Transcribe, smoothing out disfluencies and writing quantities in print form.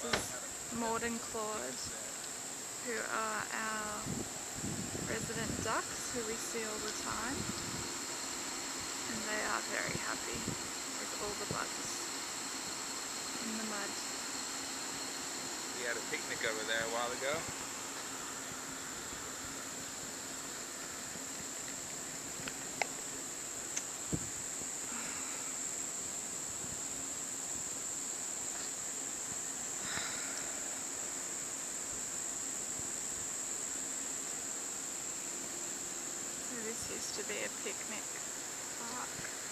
This is Maud and Claude, who are our resident ducks who we see all the time, and they are very happy with all the bugs in the mud. We had a picnic over there a while ago. So this used to be a picnic park.